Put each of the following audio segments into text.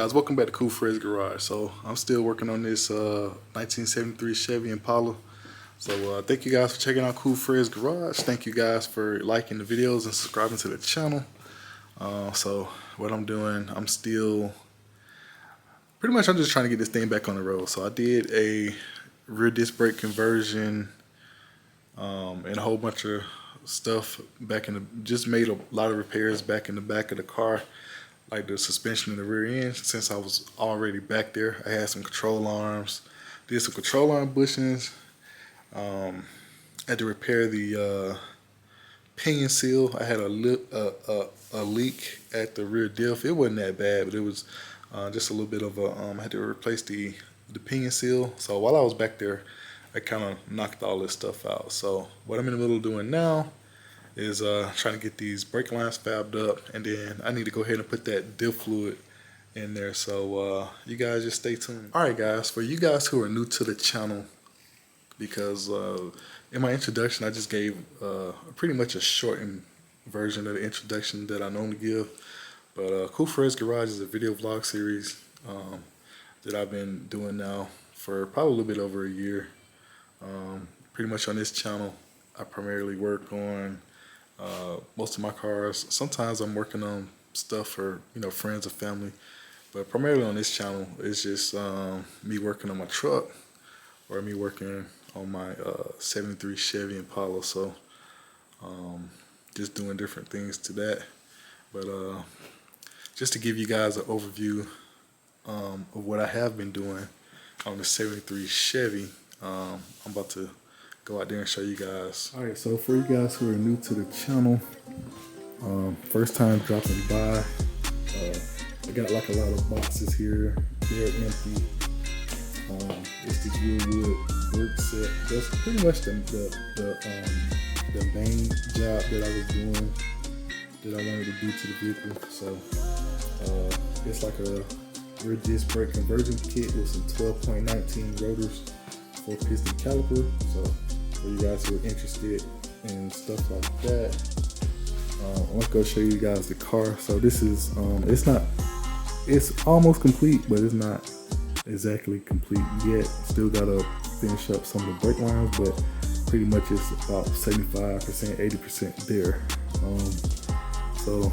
guys, welcome back to Cool Fred's Garage. So I'm still working on this 1973 Chevy Impala. So thank you guys for checking out Cool Fred's Garage. Thank you guys for liking the videos and subscribing to the channel. So what I'm doing, I'm just trying to get this thing back on the road. So I did a rear disc brake conversion and a whole bunch of stuff back in the, just made a lot of repairs back in the back of the car, like the suspension in the rear end. Since I was already back there, I had some control arms, did some control arm bushings, had to repair the pinion seal. I had a leak at the rear diff. It wasn't that bad, but it was just a little bit of a, I had to replace the pinion seal. So while I was back there, I kind of knocked all this stuff out. So what I'm in the middle of doing now is trying to get these brake lines fabbed up, and then I need to go ahead and put that diff fluid in there. So you guys just stay tuned. Alright guys, for you guys who are new to the channel, because in my introduction I just gave pretty much a shortened version of the introduction that I normally give. But Cool Fred's Garage is a video vlog series that I've been doing now for probably a little bit over a year. Pretty much on this channel I primarily work on most of my cars. Sometimes I'm working on stuff for, you know, friends or family, but primarily on this channel it's just me working on my truck or me working on my 73 Chevy Impala. So just doing different things to that. But just to give you guys an overview of what I have been doing on the 73 Chevy, I'm about to go out there and show you guys. Alright, so for you guys who are new to the channel, first time dropping by, I got like a lot of boxes here. They're empty. It's the wood work set. That's pretty much the main job that I was doing, that I wanted to do to the vehicle. So it's like a rear disc brake conversion kit with some 12.19 rotors, 4-piston caliper. So for you guys who are interested in stuff like that, I'm gonna go show you guys the car. So this is it's almost complete, but it's not exactly complete yet. Still gotta finish up some of the brake lines, but pretty much it's about 75%, 80% there. So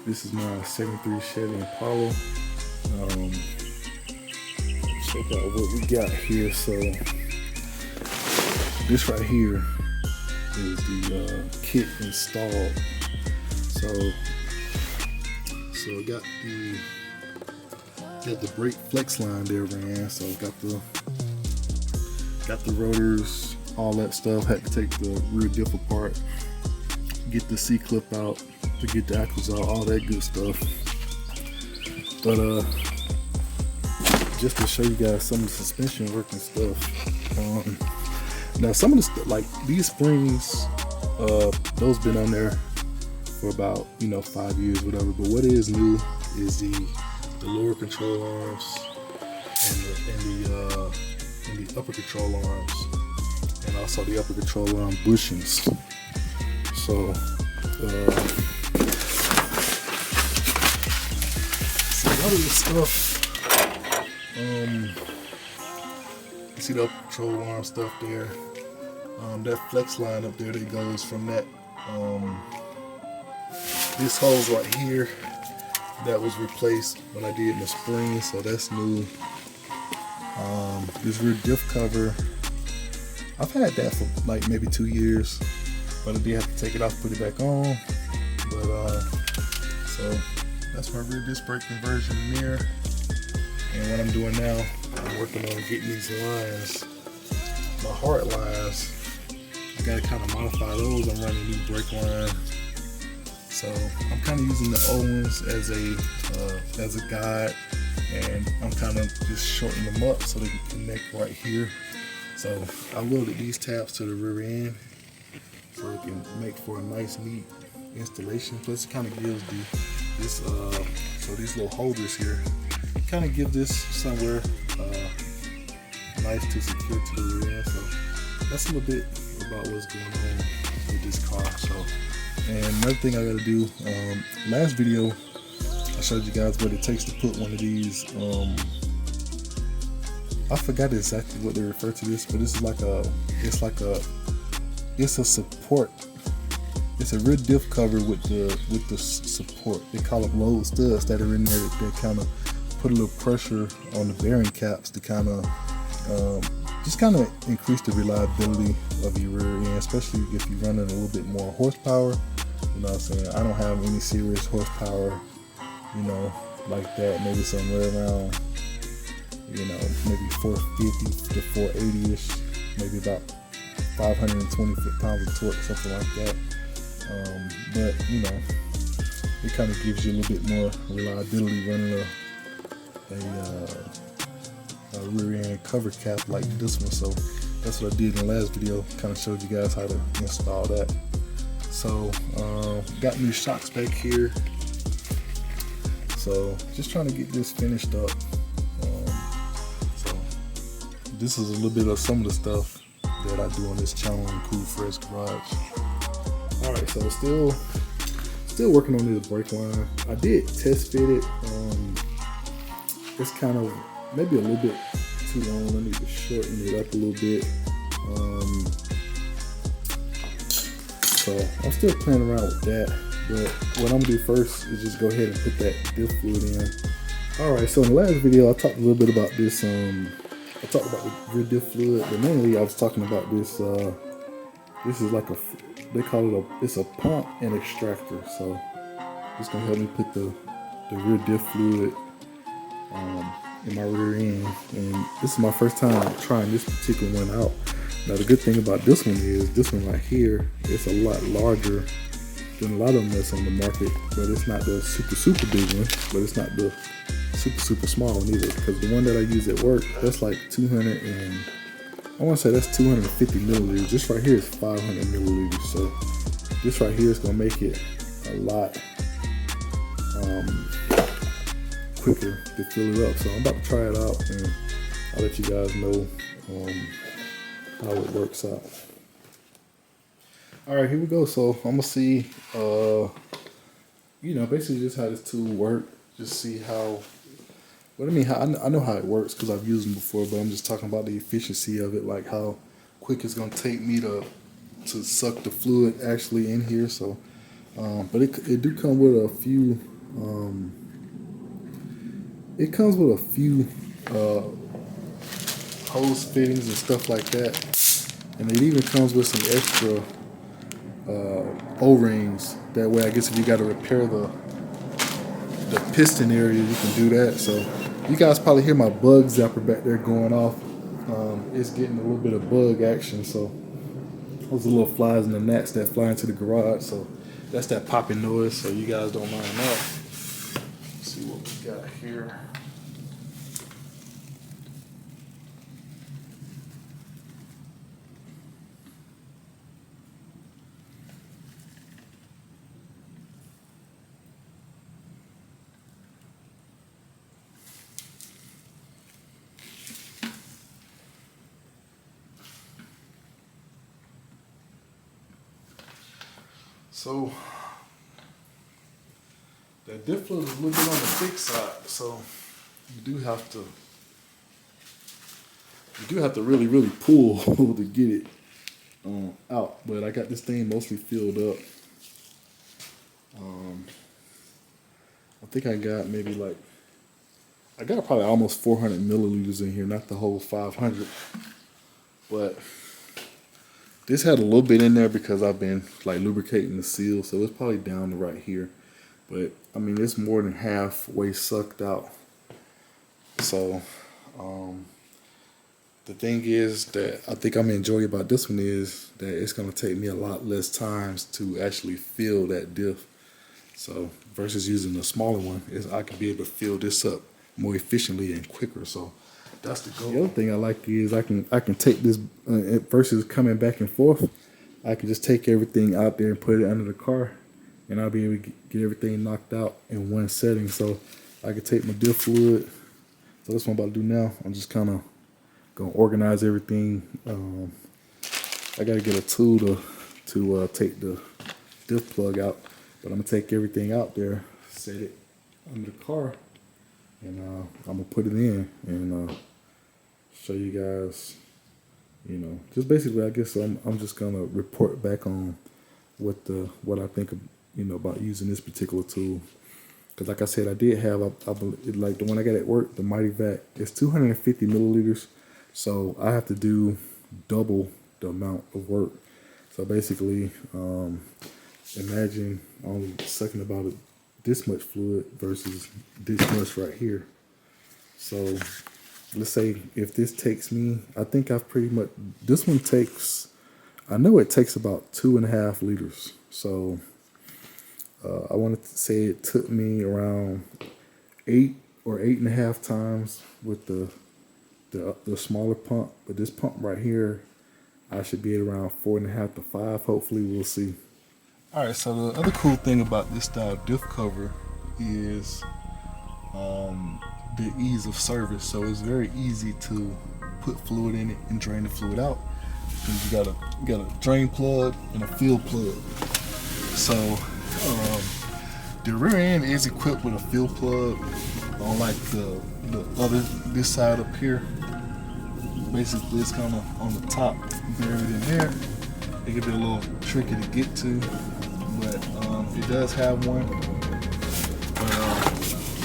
this is my 73 Chevy Impala. Check out what we got here. So this right here is the kit installed. So it got the brake flex line there ran. So got the rotors, all that stuff. Had to take the rear diff apart, get the C clip out to get the axles out, all that good stuff. But just to show you guys some of the suspension work and stuff. Now some of the stuff, like these springs, those been on there for about, you know, 5 years, whatever. But what is new is the lower control arms and the upper control arms, and also the upper control arm bushings. So a lot of this stuff, you see the upper control arm stuff there. That flex line up there that goes from that, this hose right here, that was replaced when I did the spring, so that's new. This rear diff cover, I've had that for like maybe 2 years, but I did have to take it off, put it back on. But so that's my rear disc brake conversion there. And what I'm doing now, I'm working on getting these lines, my hard lines. I gotta kind of modify those. I'm running a new brake line. So I'm kind of using the old ones as a guide, and I'm kind of just shortening them up so they can connect right here. So I welded these tabs to the rear end so it can make for a nice, neat installation. Plus it kind of gives so these little holders here kind of give this somewhere nice to secure to the rear end. So that's a little bit about what's going on with this car. So, and another thing I gotta do, last video I showed you guys what it takes to put one of these. I forgot exactly what they refer to this, but it's a support. It's a rear diff cover with the support. They call them load studs that are in there that kind of put a little pressure on the bearing caps to kind of just kind of increase the reliability of your rear end, especially if you're running a little bit more horsepower. You know what I'm saying? I don't have any serious horsepower, you know, like that. Maybe somewhere around, you know, maybe 450 to 480-ish, maybe about 520 foot-pounds of torque, something like that. But, you know, it kind of gives you a little bit more reliability running a rear end cover cap like this one. So that's what I did in the last video, kind of showed you guys how to install that. So got new shocks back here, so just trying to get this finished up. So this is a little bit of some of the stuff that I do on this channel in Cool Fresh Garage. Alright, so still working on this brake line. I did test fit it. It's kind of maybe a little bit too long. I need to shorten it up a little bit. So I'm still playing around with that, but what I'm gonna do first is just go ahead and put that diff fluid in. Alright, so in the last video I talked a little bit about this, I talked about the rear diff fluid, but mainly I was talking about this, this is like they call it it's a pump and extractor. So it's gonna help me put the rear diff fluid in my rear end, and this is my first time trying this particular one out. Now the good thing about this one is this one right here, it's a lot larger than a lot of them that's on the market, but it's not the super big one, but it's not the super small one either, because the one that I use at work, that's like 200 and I want to say that's 250 milliliters. This right here is 500 milliliters, so this right here is going to make it a lot quicker to fill it up. So I'm about to try it out, and I'll let you guys know how it works out. Alright, here we go. So I'm gonna see you know, basically just how this tool works, just see how I know how it works because I've used them before, but I'm just talking about the efficiency of it, like how quick it's gonna take me to suck the fluid actually in here. So but it do come with a few it comes with a few hose fittings and stuff like that, and it even comes with some extra O-rings. That way, I guess if you got to repair the piston area, you can do that. So you guys probably hear my bug zapper back there going off. It's getting a little bit of bug action. So those are little flies and the gnats that fly into the garage. So that's that popping noise. So you guys don't mind that. Let's see what we got here. So that diff fluid is a little bit on the thick side, so you do have to really pull to get it out. But I got this thing mostly filled up. I think I got probably almost 400 milliliters in here, not the whole 500, but this had a little bit in there because I've been like lubricating the seal, so it's probably down to right here. But I mean, it's more than halfway sucked out. So the thing is that I think I'm enjoying about this one is that it's gonna take me a lot less times to actually fill that diff. So versus using the smaller one, I can be able to fill this up more efficiently and quicker. So that's the goal. The other thing I like is I can take this versus coming back and forth. I can just take everything out there and put it under the car, and I'll be able to get everything knocked out in one setting. So I can take my diff fluid. So that's what I'm about to do now. I'm just kind of gonna organize everything. I gotta get a tool to take the diff plug out, but I'm gonna take everything out there, set it under the car, and I'm gonna put it in and show you guys. Just basically, I guess I'm just gonna report back on what I think of, about using this particular tool. Because like I said, I did have I believe, like the one I got at work, the Mighty Vac. It's 250 milliliters, so I have to do double the amount of work. So basically, imagine only sucking about this much fluid versus this much right here. So let's say if this takes me, I think I've pretty much, this one takes, I know it takes about 2.5 liters. So I wanted to say it took me around 8 or 8.5 times with the smaller pump, but this pump right here, I should be at around 4.5 to 5. Hopefully, we'll see. All right. So the other cool thing about this style diff cover is the ease of service. So it's very easy to put fluid in it and drain the fluid out. Because you got a drain plug and a fill plug. So the rear end is equipped with a fill plug on like this side up here. Basically, it's kind of on the top, buried in there. It can be a little tricky to get to, but it does have one.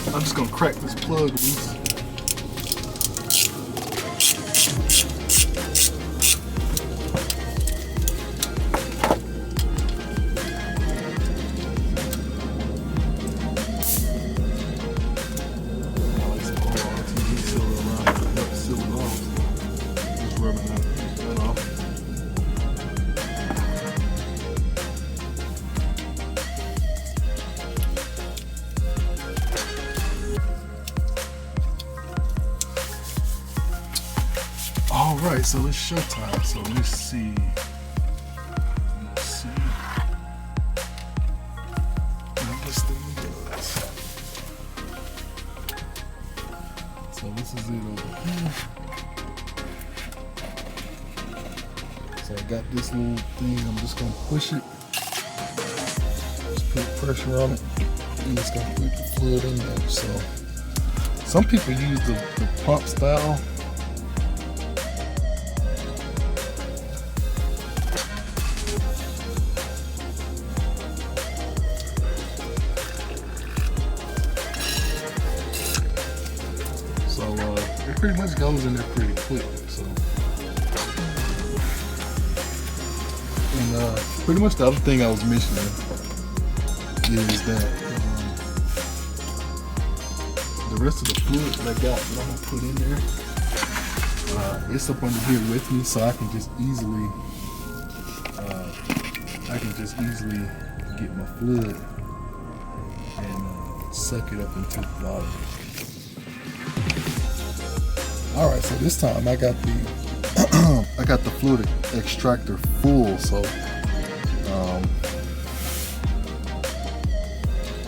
But I'm just gonna crack this plug loose. Alright, so it's showtime. So let's see. What this thing does. So this is it over here. So I got this little thing. I'm just gonna push it. Just put pressure on it. And it's gonna put the fluid in there. So some people use the pump style. It pretty much goes in there pretty quick. So, and pretty much the other thing I was mentioning is that the rest of the fluid that I got that I'm gonna put in there, it's up under here with me, so I can just easily, get my fluid and suck it up into the bottom. All right, so this time I got the fluid extractor full, so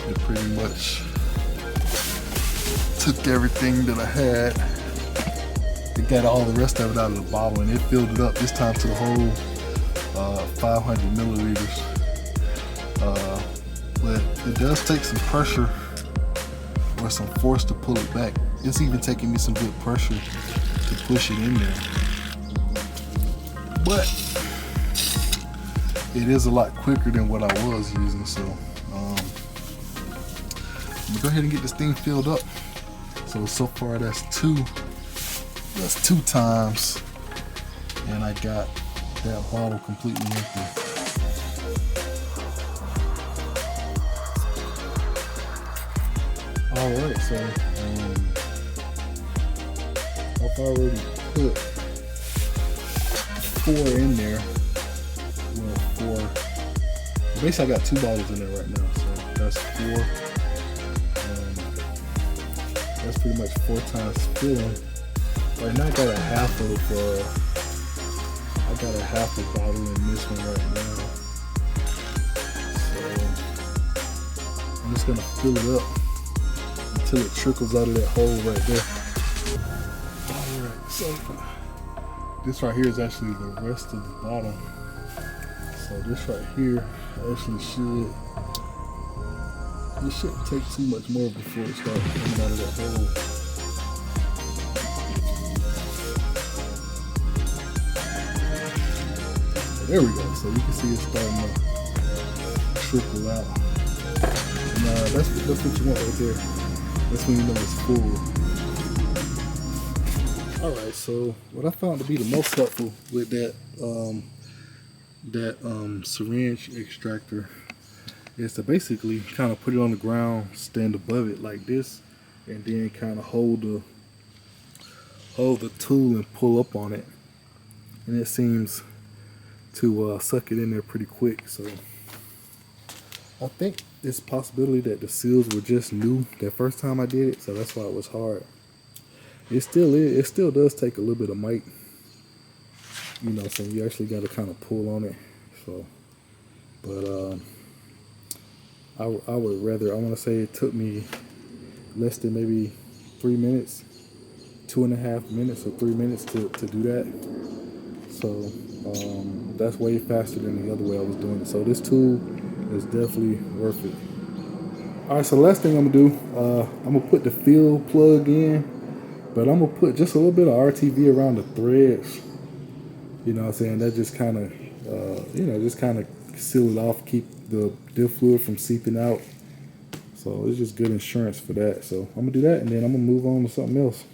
it pretty much took everything that I had. It got all the rest of it out of the bottle, and it filled it up this time to the whole 500 milliliters. But it does take some pressure or some force to pull it back. It's even taking me some good pressure to push it in there. But it is a lot quicker than what I was using, so I'm gonna go ahead and get this thing filled up. So far that's two times, and I got that bottle completely empty. Alright, so I've already put 4 in there. Well, 4. Basically, I got 2 bottles in there right now, so that's 4. That's pretty much 4 times filling. Right now, I got a half a bottle in this one right now. So I'm just gonna fill it up until it trickles out of that hole right there. Alright, so this right here is actually the rest of the bottle. So this right here actually should It shouldn't take too much more before it starts coming out of that hole. There we go. So you can see it's starting to trickle out. And that's what you want right there. That's when you know it's full. Alright, so what I found to be the most helpful with that syringe extractor is to basically kind of put it on the ground, stand above it like this, and then kind of hold the tool and pull up on it, and it seems to suck it in there pretty quick. So I think it's a possibility that the seals were just new that first time I did it, so that's why it was hard. It still is. It still does take a little bit of might, you know, so you actually got to kind of pull on it. So, but I would rather, I want to say it took me less than maybe 3 minutes, 2.5 minutes or 3 minutes to do that. So that's way faster than the other way I was doing it. So this tool is definitely worth it. All right, so the last thing I'm gonna do, I'm gonna put the fill plug in, but I'm gonna put just a little bit of RTV around the threads. You know what I'm saying? That just kind of, just kind of seal it off, keep the diff fluid from seeping out. So it's just good insurance for that. So I'm gonna do that, and then I'm gonna move on to something else.